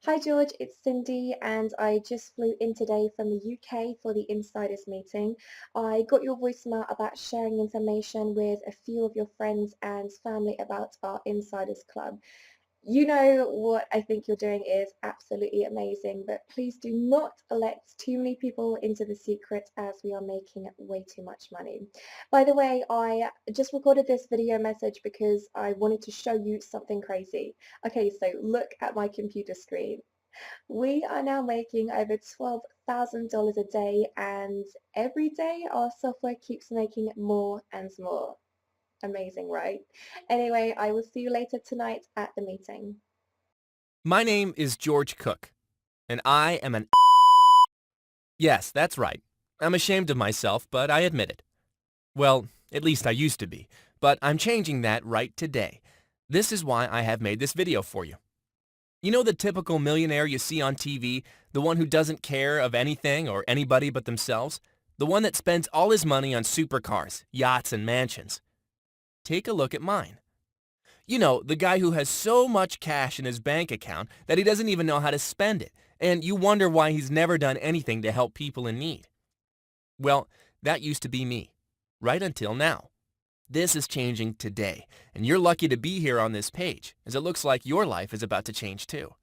Hi George, it's Cindy, and I just flew in today from the UK for the insiders meeting. I got your voicemail about sharing information with a few of your friends and family about our insiders club. You know what I think you're doing is absolutely amazing, but please do not let too many people into the secret as we are making way too much money. By the way, I just recorded this video message because I wanted to show you something crazy. Okay, so look at my computer screen. We are now making over $12,000 a day, and every day our software keeps making more and more. Amazing, right? Anyway, I will see you later tonight at the meeting. My name is George Cook, and I am an Yes, that's right. I'm ashamed of myself, but I admit it. Well, at least I used to be, but I'm changing that right today. This is why I have made this video for you. You know the typical millionaire you see on TV, the one who doesn't care of anything or anybody but themselves? The one that spends all his money on supercars, yachts, and mansions. Take a look at mine. You know, the guy who has so much cash in his bank account that he doesn't even know how to spend it, and you wonder why he's never done anything to help people in need. Well, that used to be me, right until now. This is changing today, and you're lucky to be here on this page, as it looks like your life is about to change too.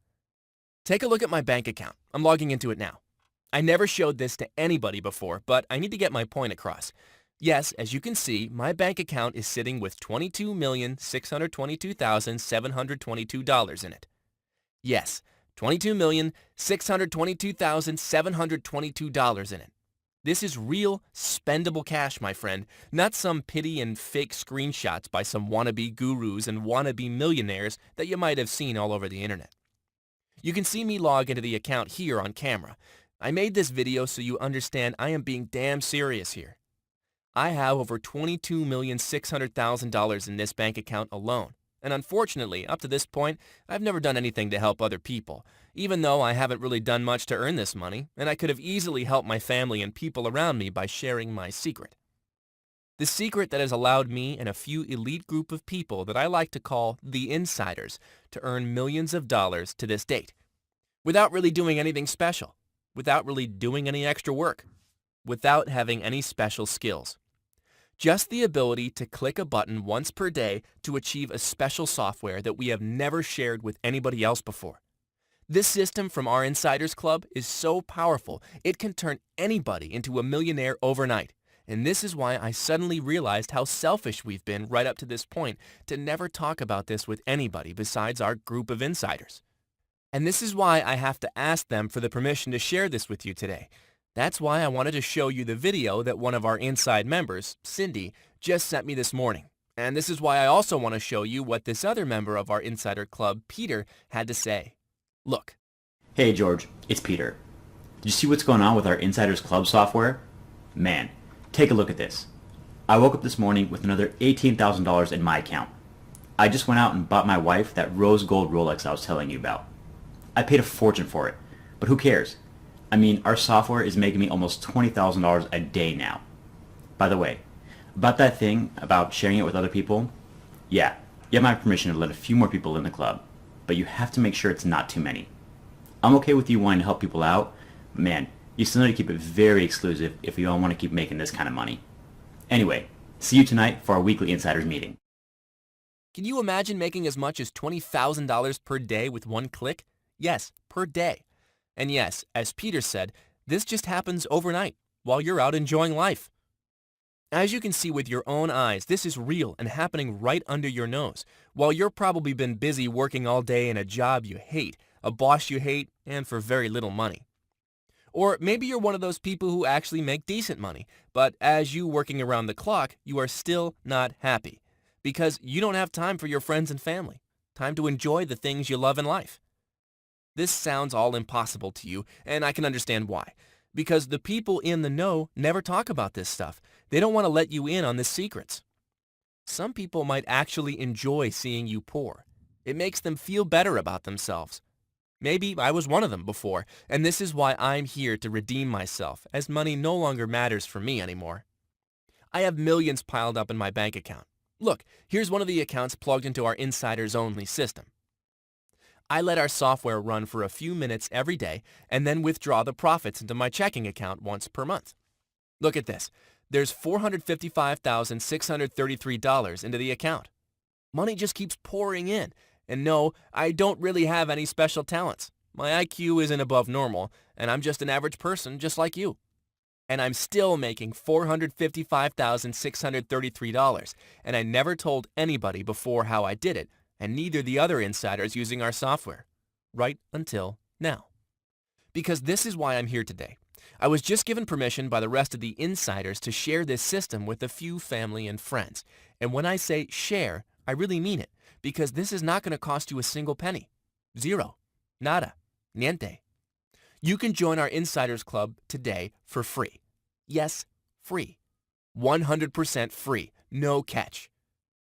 Take a look at my bank account. I'm logging into it now. I never showed this to anybody before, but I need to get my point across. Yes, as you can see, my bank account is sitting with $22,622,722 in it. Yes, $22,622,722 in it. This is real, spendable cash, my friend, not some pity and fake screenshots by some wannabe gurus and wannabe millionaires that you might have seen all over the internet. You can see me log into the account here on camera. I made this video so you understand I am being damn serious here. I have over $22,600,000 in this bank account alone. And unfortunately, up to this point, I've never done anything to help other people, even though I haven't really done much to earn this money, and I could have easily helped my family and people around me by sharing my secret. The secret that has allowed me and a few elite group of people that I like to call the insiders to earn millions of dollars to this date, without really doing anything special, without really doing any extra work, without having any special skills. Just the ability to click a button once per day to achieve a special software that we have never shared with anybody else before. This system from our Insiders Club is so powerful, it can turn anybody into a millionaire overnight. And this is why I suddenly realized how selfish we've been right up to this point to never talk about this with anybody besides our group of insiders. And this is why I have to ask them for the permission to share this with you today. That's why I wanted to show you the video that one of our inside members, Cindy, just sent me this morning. And this is why I also want to show you what this other member of our Insider Club, Peter, had to say. Look. Hey George, it's Peter. Did you see what's going on with our Insiders Club software? Man, take a look at this. I woke up this morning with another $18,000 in my account. I just went out and bought my wife that rose gold Rolex I was telling you about. I paid a fortune for it, but who cares? I mean, our software is making me almost $20,000 a day now. By the way, about that thing about sharing it with other people, yeah, you have my permission to let a few more people in the club, but you have to make sure it's not too many. I'm okay with you wanting to help people out, but man, you still need to keep it very exclusive if you don't want to keep making this kind of money. Anyway, see you tonight for our weekly insiders meeting. Can you imagine making as much as $20,000 per day with one click? Yes, per day. And yes, as Peter said, this just happens overnight while you're out enjoying life. As you can see with your own eyes, this is real and happening right under your nose, while you're probably been busy working all day in a job you hate, a boss you hate, and for very little money. Or maybe you're one of those people who actually make decent money, but as you working around the clock, you are still not happy because you don't have time for your friends and family, time to enjoy the things you love in life. This sounds all impossible to you, and I can understand why. Because the people in the know never talk about this stuff. They don't want to let you in on the secrets. Some people might actually enjoy seeing you poor. It makes them feel better about themselves. Maybe I was one of them before, and this is why I'm here to redeem myself, as money no longer matters for me anymore. I have millions piled up in my bank account. Look, here's one of the accounts plugged into our insiders only system. I let our software run for a few minutes every day and then withdraw the profits into my checking account once per month. Look at this. There's $455,633 into the account. Money just keeps pouring in. And no, I don't really have any special talents. My IQ isn't above normal, and I'm just an average person just like you. And I'm still making $455,633, and I never told anybody before how I did it, and neither the other insiders using our software. Right until now. Because this is why I'm here today. I was just given permission by the rest of the insiders to share this system with a few family and friends. And when I say share, I really mean it, because this is not going to cost you a single penny. Zero. Nada. Niente. You can join our Insiders Club today for free. Yes, free. 100% free. No catch.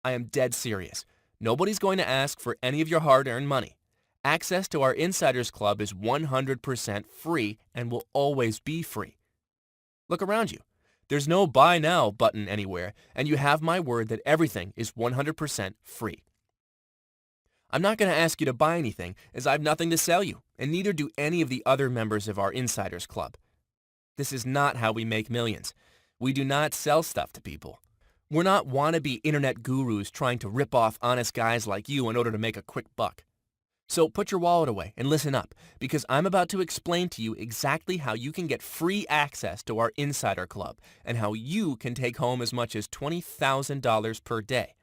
I am dead serious. Nobody's going to ask for any of your hard-earned money. Access to our Insiders Club is 100% free and will always be free. Look around you. There's no Buy Now button anywhere, and you have my word that everything is 100% free. I'm not going to ask you to buy anything, as I have nothing to sell you, and neither do any of the other members of our Insiders Club. This is not how we make millions. We do not sell stuff to people. We're not wannabe internet gurus trying to rip off honest guys like you in order to make a quick buck. So put your wallet away and listen up, because I'm about to explain to you exactly how you can get free access to our Insider Club and how you can take home as much as $20,000 per day.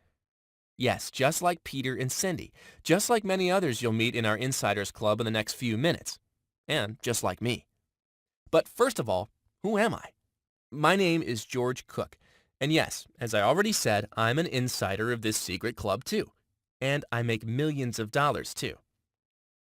Yes, just like Peter and Cindy, just like many others you'll meet in our Insiders Club in the next few minutes, and just like me. But first of all, who am I? My name is George Cook, and yes, as I already said, I'm an insider of this secret club too, and I make millions of dollars too.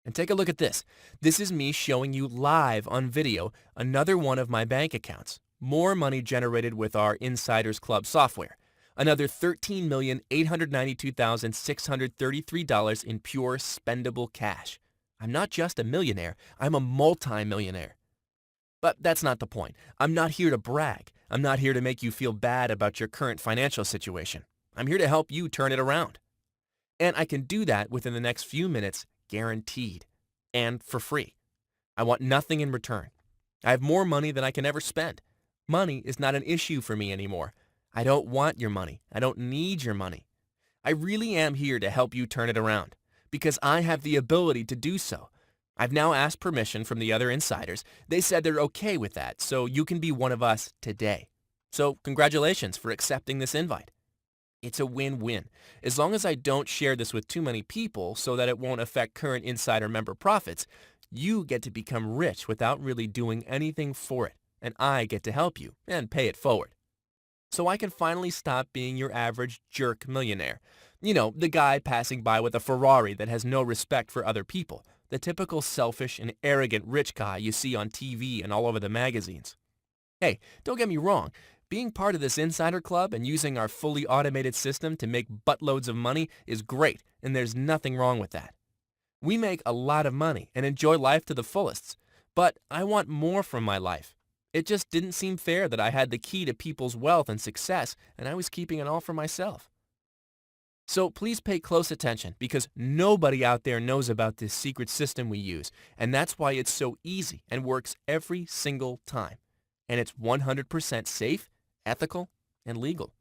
And take a look at this. This is me showing you live on video another one of my bank accounts. More money generated with our Insiders Club software. Another $13,892,633 in pure spendable cash. I'm not just a millionaire, I'm a multi-millionaire. But that's not the point. I'm not here to brag. I'm not here to make you feel bad about your current financial situation. I'm here to help you turn it around. And I can do that within the next few minutes, guaranteed, and for free. I want nothing in return. I have more money than I can ever spend. Money is not an issue for me anymore. I don't want your money. I don't need your money. I really am here to help you turn it around, because I have the ability to do so. I've now asked permission from the other insiders. They said they're okay with that, so you can be one of us today. So congratulations for accepting this invite. It's a win-win. As long as I don't share this with too many people so that it won't affect current insider member profits, you get to become rich without really doing anything for it, and I get to help you and pay it forward. So I can finally stop being your average jerk millionaire. You know, the guy passing by with a Ferrari that has no respect for other people. The typical selfish and arrogant rich guy you see on TV and all over the magazines. Hey, don't get me wrong. Being part of this insider club and using our fully automated system to make buttloads of money is great, and there's nothing wrong with that. We make a lot of money and enjoy life to the fullest, but I want more from my life. It just didn't seem fair that I had the key to people's wealth and success, and I was keeping it all for myself. So please pay close attention, because nobody out there knows about this secret system we use, and that's why it's so easy and works every single time. And it's 100% safe, ethical, and legal.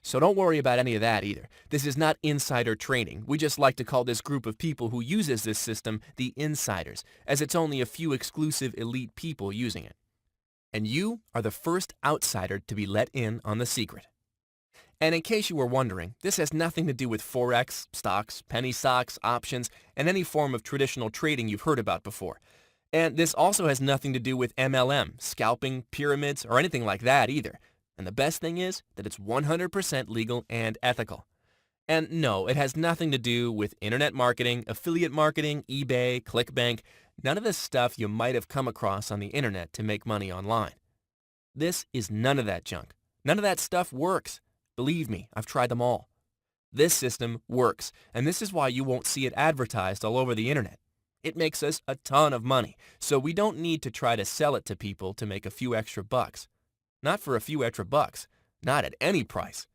So don't worry about any of that either. This is not insider trading. We just like to call this group of people who uses this system the insiders, as it's only a few exclusive elite people using it. And you are the first outsider to be let in on the secret. And in case you were wondering, this has nothing to do with Forex, stocks, penny stocks, options, and any form of traditional trading you've heard about before. And this also has nothing to do with MLM, scalping, pyramids, or anything like that either. And the best thing is that it's 100% legal and ethical. And no, it has nothing to do with internet marketing, affiliate marketing, eBay, ClickBank, none of the stuff you might have come across on the internet to make money online. This is none of that junk. None of that stuff works. Believe me, I've tried them all. This system works, and this is why you won't see it advertised all over the internet. It makes us a ton of money, so we don't need to try to sell it to people to make a few extra bucks. Not for a few extra bucks. Not at any price.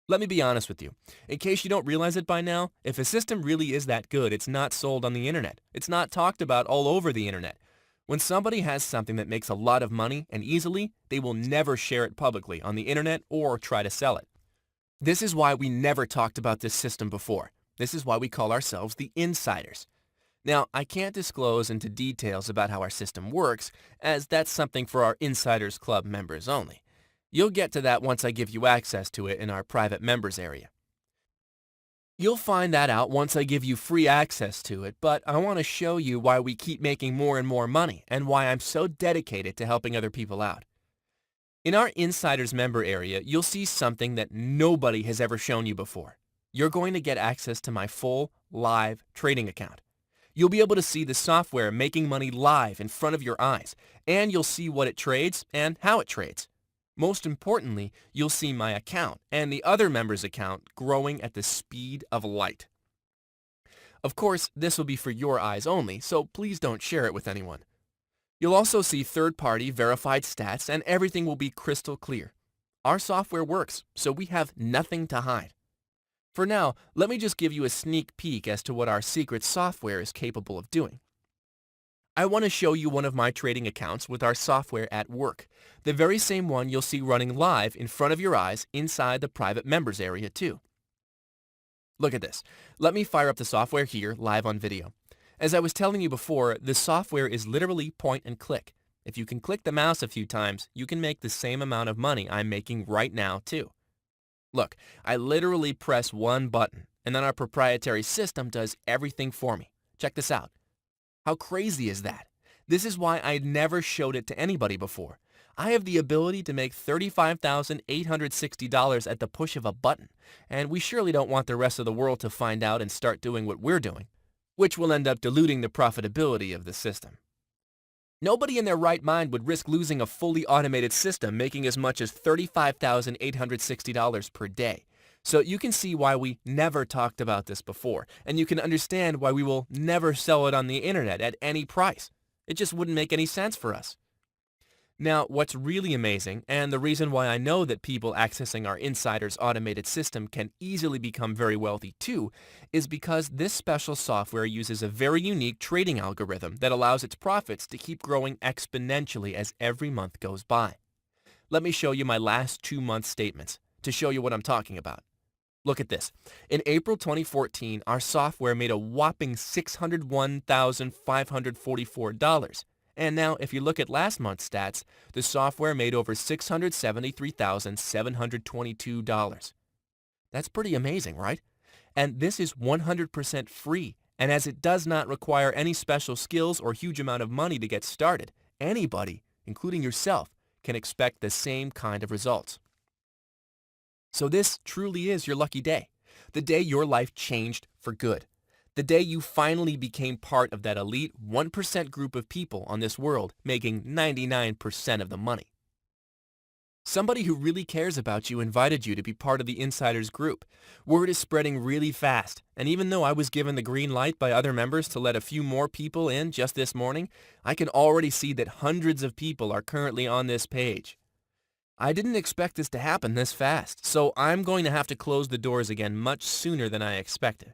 Let me be honest with you. In case you don't realize it by now, if a system really is that good, it's not sold on the internet. It's not talked about all over the internet. When somebody has something that makes a lot of money and easily, they will never share it publicly on the internet or try to sell it. This is why we never talked about this system before. This is why we call ourselves the insiders. Now, I can't disclose into details about how our system works, as that's something for our Insiders Club members only. You'll get to that once I give you access to it in our private members area. You'll find that out once I give you free access to it, but I want to show you why we keep making more and more money and why I'm so dedicated to helping other people out. In our Insiders member area, you'll see something that nobody has ever shown you before. You're going to get access to my full, live trading account. You'll be able to see the software making money live in front of your eyes, and you'll see what it trades and how it trades. Most importantly, you'll see my account and the other members' account growing at the speed of light. Of course, this will be for your eyes only, so please don't share it with anyone. You'll also see third-party verified stats, and everything will be crystal clear. Our software works, so we have nothing to hide. For now, let me just give you a sneak peek as to what our secret software is capable of doing. I want to show you one of my trading accounts with our software at work, the very same one you'll see running live in front of your eyes inside the private members area too. Look at this. Let me fire up the software here live on video. As I was telling you before, the software is literally point and click. If you can click the mouse a few times, you can make the same amount of money I'm making right now too. Look, I literally press one button, and then our proprietary system does everything for me. Check this out. How crazy is that? This is why I never showed it to anybody before. I have the ability to make $35,860 at the push of a button, and we surely don't want the rest of the world to find out and start doing what we're doing, which will end up diluting the profitability of the system. Nobody in their right mind would risk losing a fully automated system making as much as $35,860 per day. So you can see why we never talked about this before, and you can understand why we will never sell it on the internet at any price. It just wouldn't make any sense for us. Now, what's really amazing, and the reason why I know that people accessing our Insiders automated system can easily become very wealthy too, is because this special software uses a very unique trading algorithm that allows its profits to keep growing exponentially as every month goes by. Let me show you my last 2-month statements to show you what I'm talking about. Look at this. In April 2014, our software made a whopping $601,544. And now, if you look at last month's stats, the software made over $673,722. That's pretty amazing, right? And this is 100% free. And as it does not require any special skills or huge amount of money to get started, anybody, including yourself, can expect the same kind of results. So this truly is your lucky day, the day your life changed for good, the day you finally became part of that elite 1% group of people on this world making 99% of the money. Somebody who really cares about you invited you to be part of the Insiders group. Word is spreading really fast, and even though I was given the green light by other members to let a few more people in just this morning, I can already see that hundreds of people are currently on this page. I didn't expect this to happen this fast, so I'm going to have to close the doors again much sooner than I expected.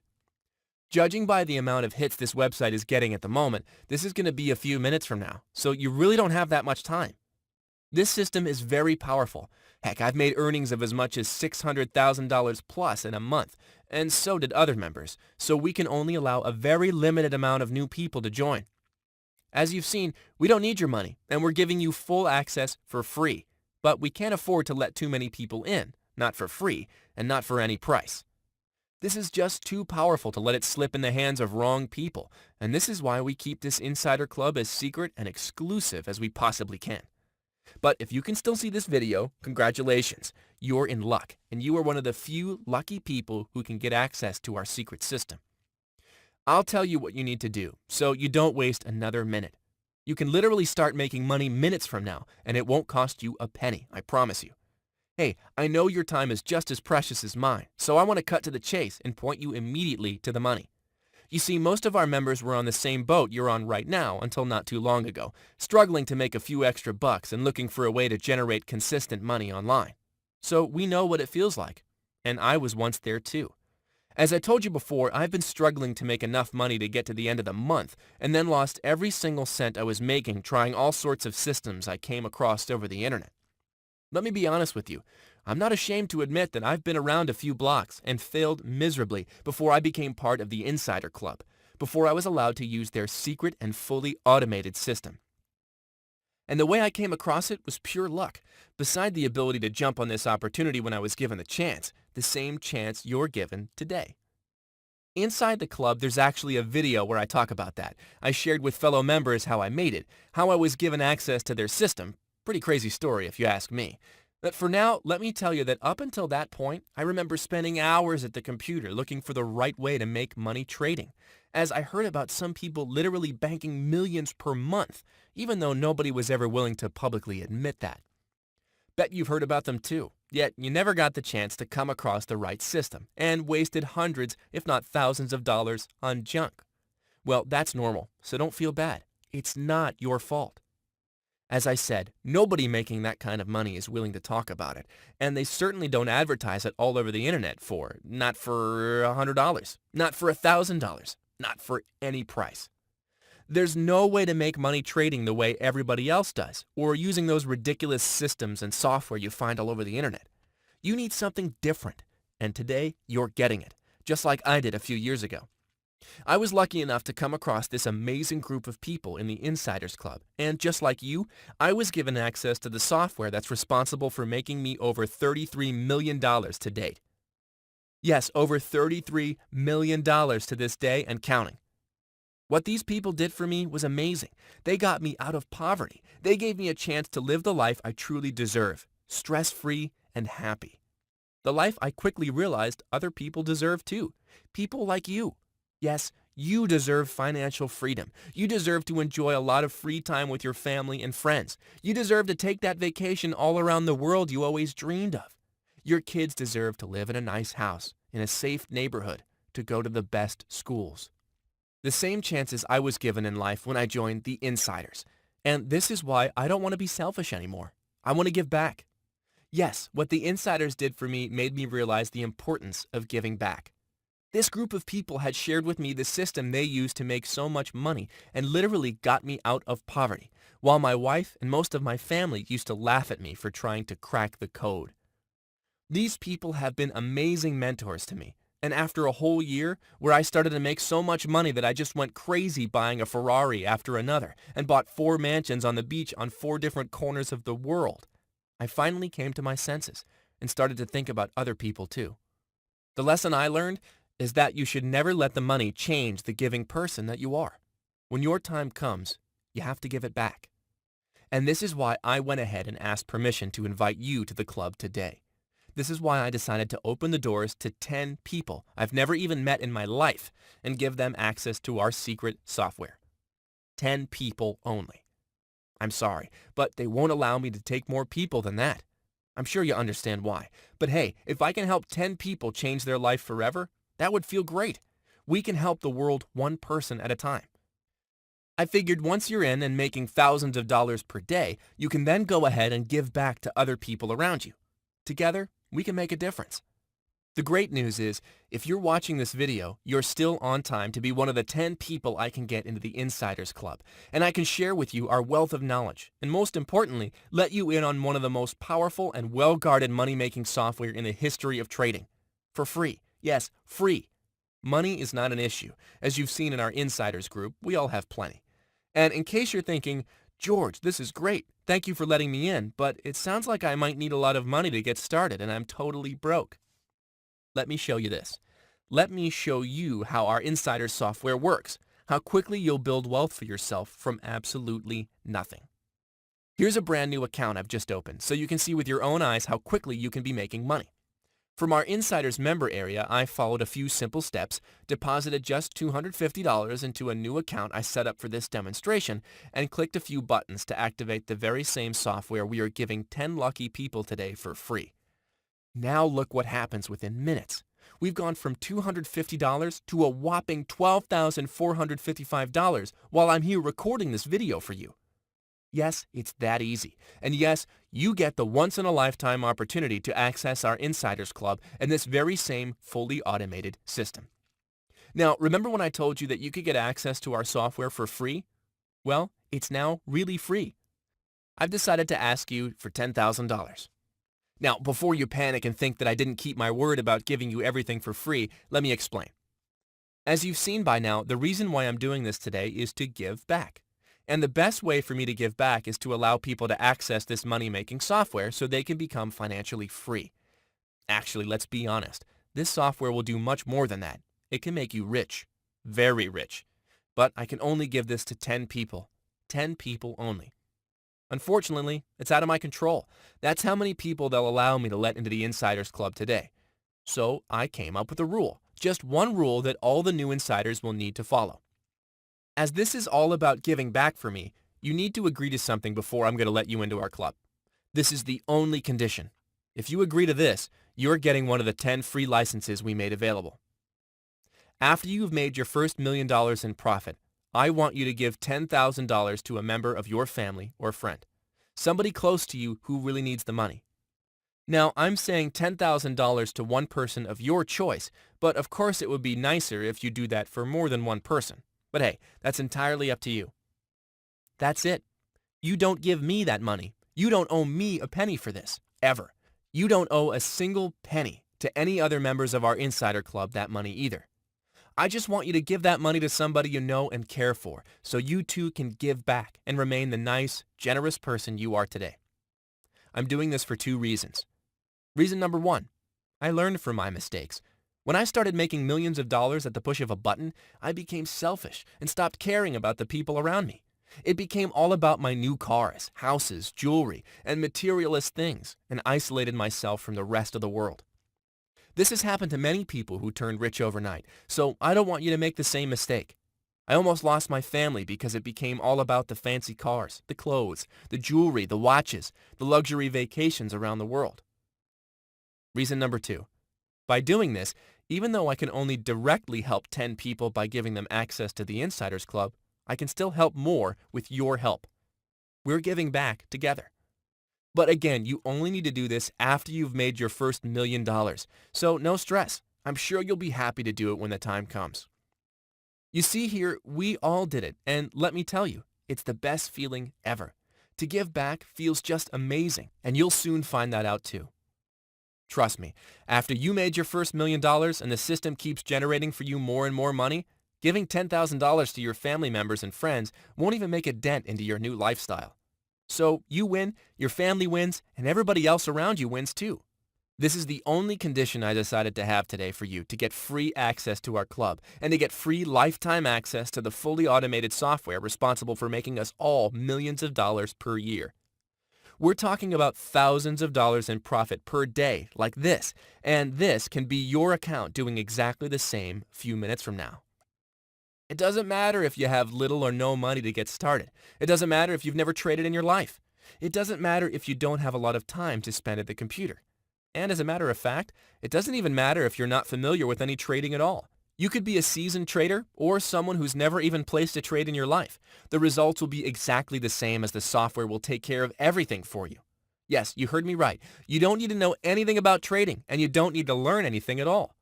Judging by the amount of hits this website is getting at the moment, this is going to be a few minutes from now, so you really don't have that much time. This system is very powerful. Heck, I've made earnings of as much as $600,000 plus in a month, and so did other members, so we can only allow a very limited amount of new people to join. As you've seen, we don't need your money, and we're giving you full access for free. But we can't afford to let too many people in, not for free, and not for any price. This is just too powerful to let it slip in the hands of wrong people, and this is why we keep this Insider Club as secret and exclusive as we possibly can. But if you can still see this video, congratulations, you're in luck, and you are one of the few lucky people who can get access to our secret system. I'll tell you what you need to do, so you don't waste another minute. You can literally start making money minutes from now, and it won't cost you a penny, I promise you. Hey, I know your time is just as precious as mine, so I want to cut to the chase and point you immediately to the money. You see, most of our members were on the same boat you're on right now until not too long ago, struggling to make a few extra bucks and looking for a way to generate consistent money online. So we know what it feels like. And I was once there too. As I told you before, I've been struggling to make enough money to get to the end of the month, and then lost every single cent I was making trying all sorts of systems I came across over the internet. Let me be honest with you. I'm not ashamed to admit that I've been around a few blocks and failed miserably before I became part of the Insider Club, before I was allowed to use their secret and fully automated system. And the way I came across it was pure luck. Beside the ability to jump on this opportunity when I was given the chance, the same chance you're given today. Inside the club, there's actually a video where I talk about that. I shared with fellow members how I made it, how I was given access to their system. Pretty crazy story if you ask me. But for now, let me tell you that up until that point, I remember spending hours at the computer looking for the right way to make money trading, as I heard about some people literally banking millions per month, even though nobody was ever willing to publicly admit that. Bet you've heard about them too, yet you never got the chance to come across the right system, and wasted hundreds, if not thousands of dollars on junk. Well, that's normal, so don't feel bad. It's not your fault. As I said, nobody making that kind of money is willing to talk about it, and they certainly don't advertise it all over the internet not for $100, not for $1,000, not for any price. There's no way to make money trading the way everybody else does, or using those ridiculous systems and software you find all over the internet. You need something different, and today you're getting it, just like I did a few years ago. I was lucky enough to come across this amazing group of people in the Insiders Club, and just like you, I was given access to the software that's responsible for making me over $33 million to date. Yes, over $33 million to this day and counting. What these people did for me was amazing. They got me out of poverty. They gave me a chance to live the life I truly deserve, stress-free and happy. The life I quickly realized other people deserve too. People like you. Yes, you deserve financial freedom. You deserve to enjoy a lot of free time with your family and friends. You deserve to take that vacation all around the world you always dreamed of. Your kids deserve to live in a nice house, in a safe neighborhood, to go to the best schools. The same chances I was given in life when I joined the Insiders. And this is why I don't want to be selfish anymore. I want to give back. Yes, what the Insiders did for me made me realize the importance of giving back. This group of people had shared with me the system they used to make so much money and literally got me out of poverty, while my wife and most of my family used to laugh at me for trying to crack the code. These people have been amazing mentors to me, and after a whole year where I started to make so much money that I just went crazy buying a Ferrari after another and bought 4 mansions on the beach on 4 different corners of the world, I finally came to my senses and started to think about other people too. The lesson I learned is that you should never let the money change the giving person that you are. When your time comes, you have to give it back. And this is why I went ahead and asked permission to invite you to the club today. This is why I decided to open the doors to 10 people I've never even met in my life and give them access to our secret software. 10 people only. I'm sorry, but they won't allow me to take more people than that. I'm sure you understand why. But hey, if I can help 10 people change their life forever, that would feel great. We can help the world one person at a time. I figured once you're in and making thousands of dollars per day, you can then go ahead and give back to other people around you. Together, we can make a difference. The great news is, if you're watching this video, you're still on time to be one of the 10 people I can get into the Insiders Club, and I can share with you our wealth of knowledge, and most importantly, let you in on one of the most powerful and well-guarded money-making software in the history of trading. For free. Yes, free. Money is not an issue. As you've seen in our Insiders group, we all have plenty. And in case you're thinking, George, this is great. Thank you for letting me in, but it sounds like I might need a lot of money to get started and I'm totally broke. Let me show you this. Let me show you how our Insider software works, how quickly you'll build wealth for yourself from absolutely nothing. Here's a brand new account I've just opened, so you can see with your own eyes how quickly you can be making money. From our Insiders member area, I followed a few simple steps, deposited just $250 into a new account I set up for this demonstration, and clicked a few buttons to activate the very same software we are giving 10 lucky people today for free. Now look what happens within minutes. We've gone from $250 to a whopping $12,455 while I'm here recording this video for you. Yes, it's that easy. And yes, you get the once-in-a-lifetime opportunity to access our Insiders Club and this very same fully automated system. Now, remember when I told you that you could get access to our software for free? Well, it's now really free. I've decided to ask you for $10,000. Now, before you panic and think that I didn't keep my word about giving you everything for free, let me explain. As you've seen by now, the reason why I'm doing this today is to give back. And the best way for me to give back is to allow people to access this money-making software so they can become financially free. Actually, let's be honest. This software will do much more than that. It can make you rich. Very rich. But I can only give this to 10 people. 10 people only. Unfortunately, it's out of my control. That's how many people they'll allow me to let into the Insiders Club today. So I came up with a rule. Just one rule that all the new insiders will need to follow. As this is all about giving back for me, you need to agree to something before I'm going to let you into our club. This is the only condition. If you agree to this, you're getting one of the 10 free licenses we made available. After you've made your first $1 million in profit, I want you to give $10,000 to a member of your family or friend, somebody close to you who really needs the money. Now, I'm saying $10,000 to one person of your choice, but of course it would be nicer if you do that for more than one person. But hey, that's entirely up to you. That's it. You don't give me that money. You don't owe me a penny for this, ever. You don't owe a single penny to any other members of our Insider Club that money either. I just want you to give that money to somebody you know and care for, so you too can give back and remain the nice, generous person you are today. I'm doing this for 2 reasons. Reason number 1, I learned from my mistakes. When I started making millions of dollars at the push of a button, I became selfish and stopped caring about the people around me. It became all about my new cars, houses, jewelry, and materialist things, and isolated myself from the rest of the world. This has happened to many people who turned rich overnight, so I don't want you to make the same mistake. I almost lost my family because it became all about the fancy cars, the clothes, the jewelry, the watches, the luxury vacations around the world. Reason number 2. By doing this, even though I can only directly help 10 people by giving them access to the Insiders Club, I can still help more with your help. We're giving back together. But again, you only need to do this after you've made your first $1 million, so no stress. I'm sure you'll be happy to do it when the time comes. You see here, we all did it, and let me tell you, it's the best feeling ever. To give back feels just amazing, and you'll soon find that out too. Trust me, after you made your first $1 million and the system keeps generating for you more and more money, giving $10,000 to your family members and friends won't even make a dent into your new lifestyle. So you win, your family wins, and everybody else around you wins too. This is the only condition I decided to have today for you to get free access to our club and to get free lifetime access to the fully automated software responsible for making us all millions of dollars per year. We're talking about thousands of dollars in profit per day like this, and this can be your account doing exactly the same a few minutes from now. It doesn't matter if you have little or no money to get started. It doesn't matter if you've never traded in your life. It doesn't matter if you don't have a lot of time to spend at the computer. And as a matter of fact, it doesn't even matter if you're not familiar with any trading at all. You could be a seasoned trader or someone who's never even placed a trade in your life. The results will be exactly the same as the software will take care of everything for you. Yes, you heard me right. You don't need to know anything about trading, and you don't need to learn anything at all.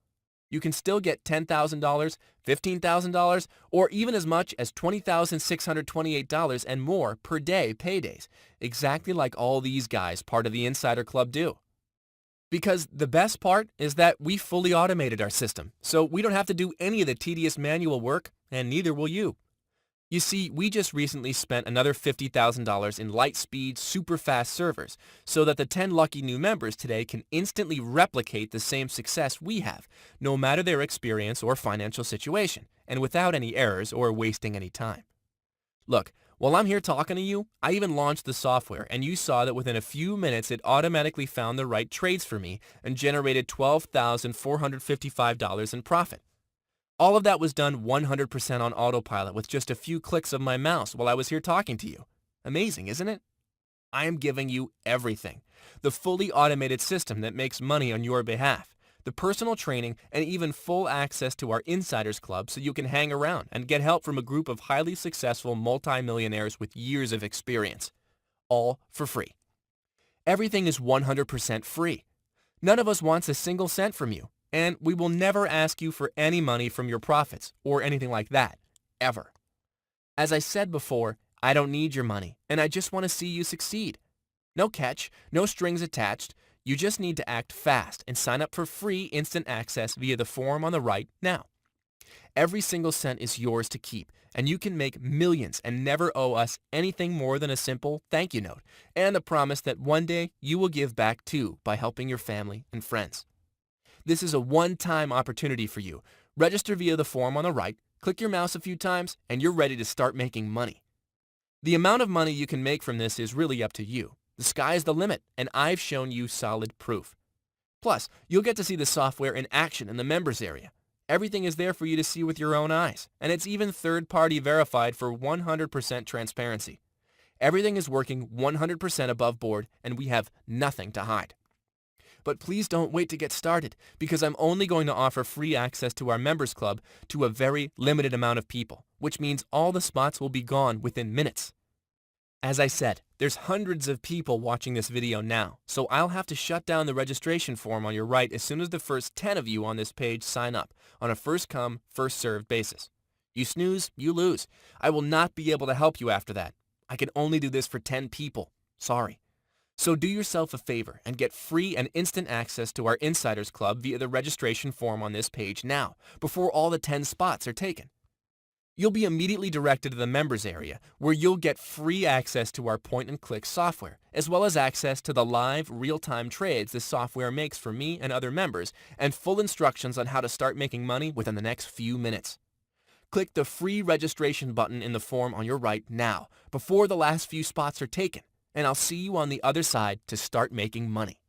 You can still get $10,000, $15,000, or even as much as $20,628 and more per day paydays, exactly like all these guys part of the Insider Club do. Because the best part is that we fully automated our system, so we don't have to do any of the tedious manual work, and neither will you. You see, we just recently spent another $50,000 in light-speed, super-fast servers, so that the 10 lucky new members today can instantly replicate the same success we have, no matter their experience or financial situation, and without any errors or wasting any time. Look, while I'm here talking to you, I even launched the software, and you saw that within a few minutes it automatically found the right trades for me and generated $12,455 in profit. All of that was done 100% on autopilot with just a few clicks of my mouse while I was here talking to you. Amazing, isn't it? I am giving you everything. The fully automated system that makes money on your behalf, the personal training, and even full access to our Insiders Club so you can hang around and get help from a group of highly successful multimillionaires with years of experience. all for free. Everything is 100% free. None of us wants a single cent from you, and we will never ask you for any money from your profits or anything like that, ever. As I said before, I don't need your money, and I just want to see you succeed. No catch, no strings attached. You just need to act fast and sign up for free instant access via the form on the right now. Every single cent is yours to keep, and you can make millions and never owe us anything more than a simple thank you note and the promise that one day you will give back too by helping your family and friends. This is a one-time opportunity for you. Register via the form on the right, click your mouse a few times, and you're ready to start making money. The amount of money you can make from this is really up to you. The sky is the limit, and I've shown you solid proof. Plus, you'll get to see the software in action in the members area. Everything is there for you to see with your own eyes, and it's even third-party verified for 100% transparency. Everything is working 100% above board, and we have nothing to hide. But please don't wait to get started, because I'm only going to offer free access to our members club to a very limited amount of people, which means all the spots will be gone within minutes. As I said, there's hundreds of people watching this video now, so I'll have to shut down the registration form on your right as soon as the first 10 of you on this page sign up on a first-come, first-served basis. You snooze, you lose. I will not be able to help you after that. I can only do this for 10 people. Sorry. So do yourself a favor and get free and instant access to our Insiders Club via the registration form on this page now, before all the 10 spots are taken. You'll be immediately directed to the members area, where you'll get free access to our point-and-click software, as well as access to the live, real-time trades this software makes for me and other members, and full instructions on how to start making money within the next few minutes. Click the free registration button in the form on your right now, before the last few spots are taken, and I'll see you on the other side to start making money.